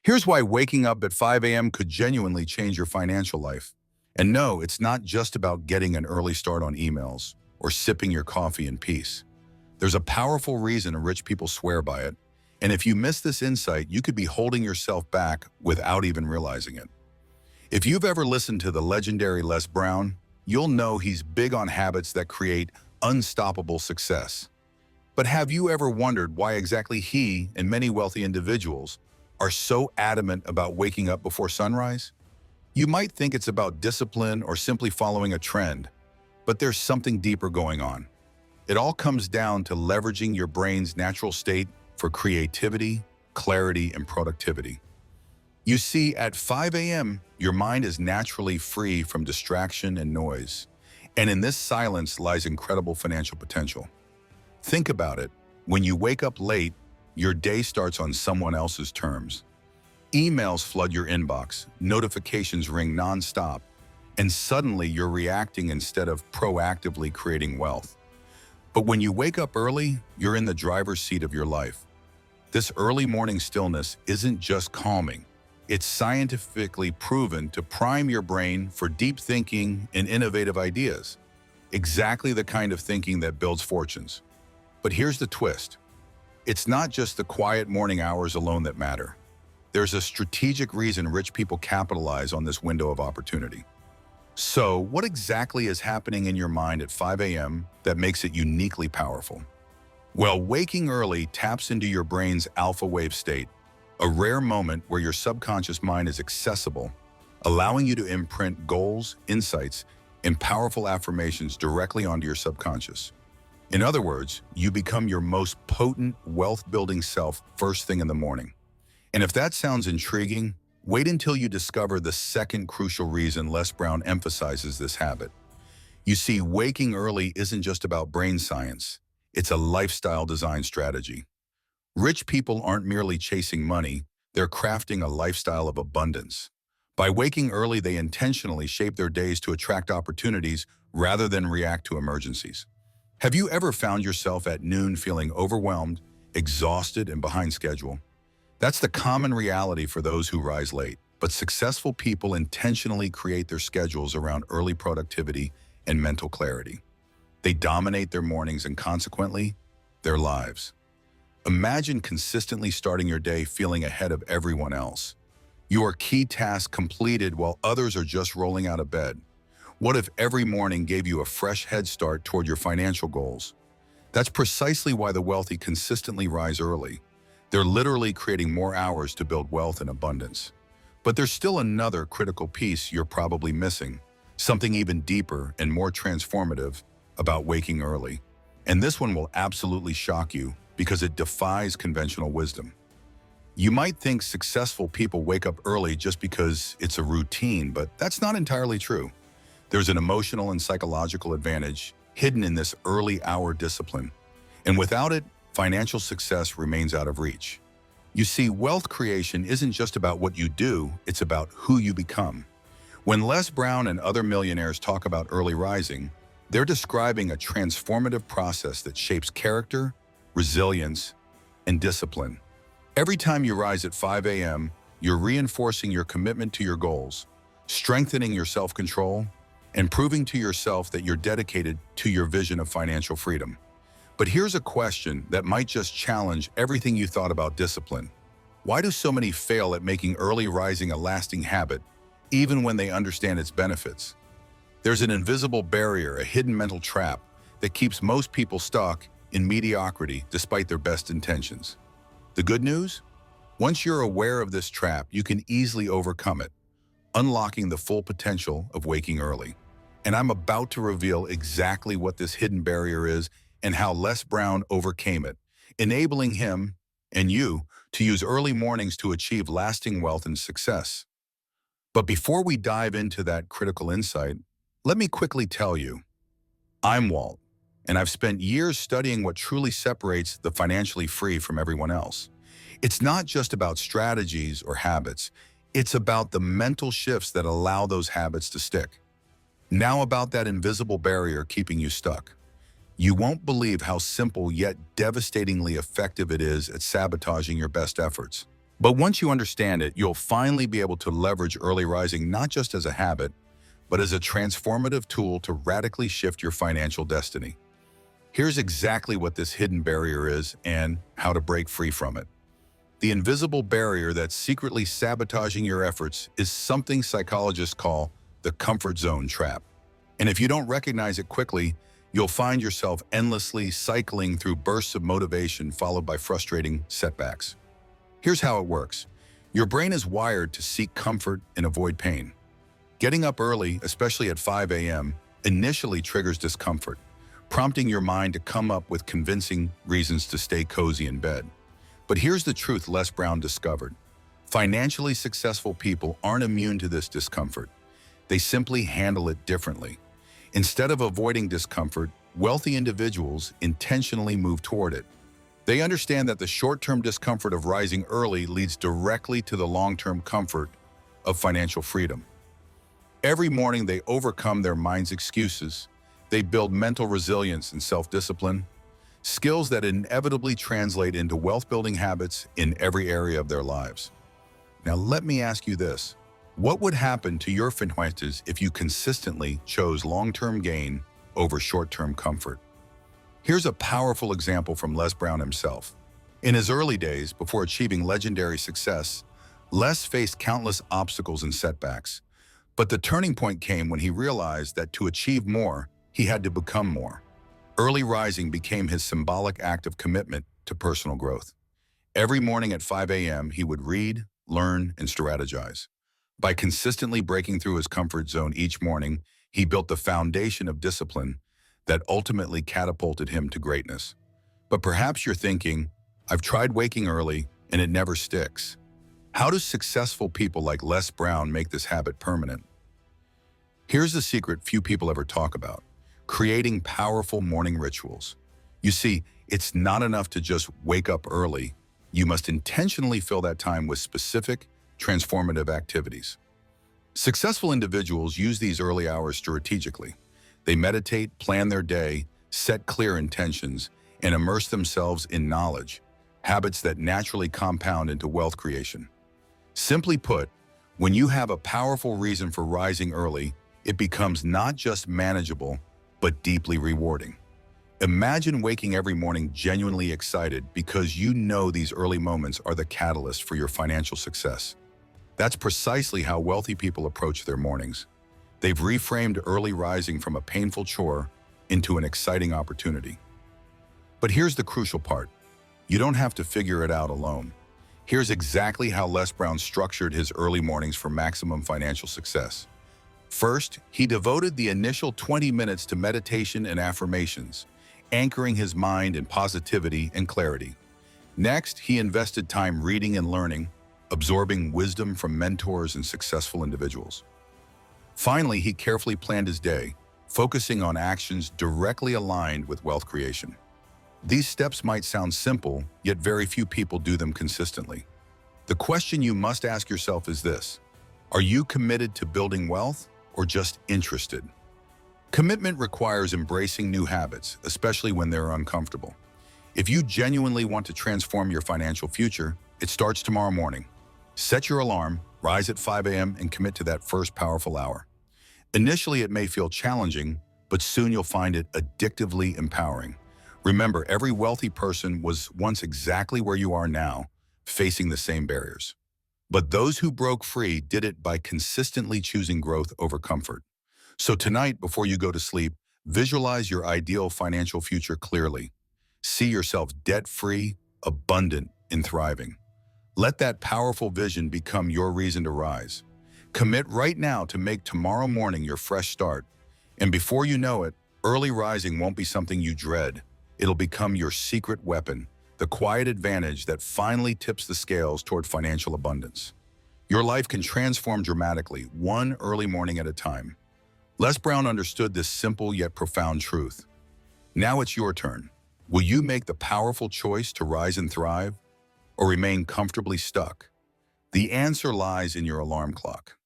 Here's why waking up at 5 a.m. could genuinely change your financial life. And no, it's not just about getting an early start on emails or sipping your coffee in peace. There's a powerful reason rich people swear by it. And if you miss this insight, you could be holding yourself back without even realizing it. If you've ever listened to the legendary Les Brown, you'll know he's big on habits that create unstoppable success. But have you ever wondered why exactly he and many wealthy individuals are so adamant about waking up before sunrise? You might think it's about discipline or simply following a trend, but there's something deeper going on. It all comes down to leveraging your brain's natural state for creativity, clarity, and productivity. You see, at 5 a.m., your mind is naturally free from distraction and noise, and in this silence lies incredible financial potential. Think about it. When you wake up late, your day starts on someone else's terms. Emails flood your inbox, notifications ring nonstop, and suddenly you're reacting instead of proactively creating wealth. But when you wake up early, you're in the driver's seat of your life. This early morning stillness isn't just calming. It's scientifically proven to prime your brain for deep thinking and innovative ideas. Exactly the kind of thinking that builds fortunes. But here's the twist. It's not just the quiet morning hours alone that matter. There's a strategic reason rich people capitalize on this window of opportunity. So, what exactly is happening in your mind at 5 a.m. that makes it uniquely powerful? Well, waking early taps into your brain's alpha wave state, a rare moment where your subconscious mind is accessible, allowing you to imprint goals, insights, and powerful affirmations directly onto your subconscious. In other words, you become your most potent wealth-building self first thing in the morning. And if that sounds intriguing, wait until you discover the second crucial reason Les Brown emphasizes this habit. You see, waking early isn't just about brain science. It's a lifestyle design strategy. Rich people aren't merely chasing money, they're crafting a lifestyle of abundance. By waking early, they intentionally shape their days to attract opportunities rather than react to emergencies. Have you ever found yourself at noon feeling overwhelmed, exhausted, and behind schedule? That's the common reality for those who rise late, but successful people intentionally create their schedules around early productivity and mental clarity. They dominate their mornings and consequently, their lives. Imagine consistently starting your day feeling ahead of everyone else. Your key task completed while others are just rolling out of bed. What if every morning gave you a fresh head start toward your financial goals? That's precisely why the wealthy consistently rise early. They're literally creating more hours to build wealth and abundance. But there's still another critical piece you're probably missing, something even deeper and more transformative about waking early. And this one will absolutely shock you because it defies conventional wisdom. You might think successful people wake up early just because it's a routine, but that's not entirely true. There's an emotional and psychological advantage hidden in this early hour discipline. And without it, financial success remains out of reach. You see, wealth creation isn't just about what you do, it's about who you become. When Les Brown and other millionaires talk about early rising, they're describing a transformative process that shapes character, resilience, and discipline. Every time you rise at 5 a.m., you're reinforcing your commitment to your goals, strengthening your self-control, and proving to yourself that you're dedicated to your vision of financial freedom. But here's a question that might just challenge everything you thought about discipline. Why do so many fail at making early rising a lasting habit, even when they understand its benefits? There's an invisible barrier, a hidden mental trap, that keeps most people stuck in mediocrity despite their best intentions. The good news? Once you're aware of this trap, you can easily overcome it, unlocking the full potential of waking early. And I'm about to reveal exactly what this hidden barrier is and how Les Brown overcame it, enabling him and you to use early mornings to achieve lasting wealth and success. But before we dive into that critical insight, let me quickly tell you, I'm Walt, and I've spent years studying what truly separates the financially free from everyone else. It's not just about strategies or habits, it's about the mental shifts that allow those habits to stick. Now about that invisible barrier keeping you stuck. You won't believe how simple yet devastatingly effective it is at sabotaging your best efforts. But once you understand it, you'll finally be able to leverage early rising not just as a habit, but as a transformative tool to radically shift your financial destiny. Here's exactly what this hidden barrier is and how to break free from it. The invisible barrier that's secretly sabotaging your efforts is something psychologists call the comfort zone trap. And if you don't recognize it quickly, you'll find yourself endlessly cycling through bursts of motivation followed by frustrating setbacks. Here's how it works. Your brain is wired to seek comfort and avoid pain. Getting up early, especially at 5 a.m., initially triggers discomfort, prompting your mind to come up with convincing reasons to stay cozy in bed. But here's the truth Les Brown discovered. Financially successful people aren't immune to this discomfort. They simply handle it differently. Instead of avoiding discomfort, wealthy individuals intentionally move toward it. They understand that the short-term discomfort of rising early leads directly to the long-term comfort of financial freedom. Every morning they overcome their mind's excuses. They build mental resilience and self-discipline, skills that inevitably translate into wealth-building habits in every area of their lives. Now let me ask you this. What would happen to your finances if you consistently chose long-term gain over short-term comfort? Here's a powerful example from Les Brown himself. In his early days, before achieving legendary success, Les faced countless obstacles and setbacks. But the turning point came when he realized that to achieve more, he had to become more. Early rising became his symbolic act of commitment to personal growth. Every morning at 5 a.m., he would read, learn, and strategize. By consistently breaking through his comfort zone each morning, he built the foundation of discipline that ultimately catapulted him to greatness. But perhaps you're thinking, I've tried waking early and it never sticks. How do successful people like Les Brown make this habit permanent? Here's the secret few people ever talk about: creating powerful morning rituals. You see, it's not enough to just wake up early. You must intentionally fill that time with specific, transformative activities. Successful individuals use these early hours strategically. They meditate, plan their day, set clear intentions, and immerse themselves in knowledge, habits that naturally compound into wealth creation. Simply put, when you have a powerful reason for rising early, it becomes not just manageable, but deeply rewarding. Imagine waking every morning genuinely excited because you know these early moments are the catalyst for your financial success. That's precisely how wealthy people approach their mornings. They've reframed early rising from a painful chore into an exciting opportunity. But here's the crucial part. You don't have to figure it out alone. Here's exactly how Les Brown structured his early mornings for maximum financial success. First, he devoted the initial 20 minutes to meditation and affirmations, anchoring his mind in positivity and clarity. Next, he invested time reading and learning, absorbing wisdom from mentors and successful individuals. Finally, he carefully planned his day, focusing on actions directly aligned with wealth creation. These steps might sound simple, yet very few people do them consistently. The question you must ask yourself is this: are you committed to building wealth or just interested? Commitment requires embracing new habits, especially when they're uncomfortable. If you genuinely want to transform your financial future, it starts tomorrow morning. Set your alarm, rise at 5 a.m., and commit to that first powerful hour. Initially, it may feel challenging, but soon you'll find it addictively empowering. Remember, every wealthy person was once exactly where you are now, facing the same barriers. But those who broke free did it by consistently choosing growth over comfort. So tonight, before you go to sleep, visualize your ideal financial future clearly. See yourself debt-free, abundant, and thriving. Let that powerful vision become your reason to rise. Commit right now to make tomorrow morning your fresh start. And before you know it, early rising won't be something you dread. It'll become your secret weapon, the quiet advantage that finally tips the scales toward financial abundance. Your life can transform dramatically, one early morning at a time. Les Brown understood this simple yet profound truth. Now it's your turn. Will you make the powerful choice to rise and thrive, or remain comfortably stuck? The answer lies in your alarm clock.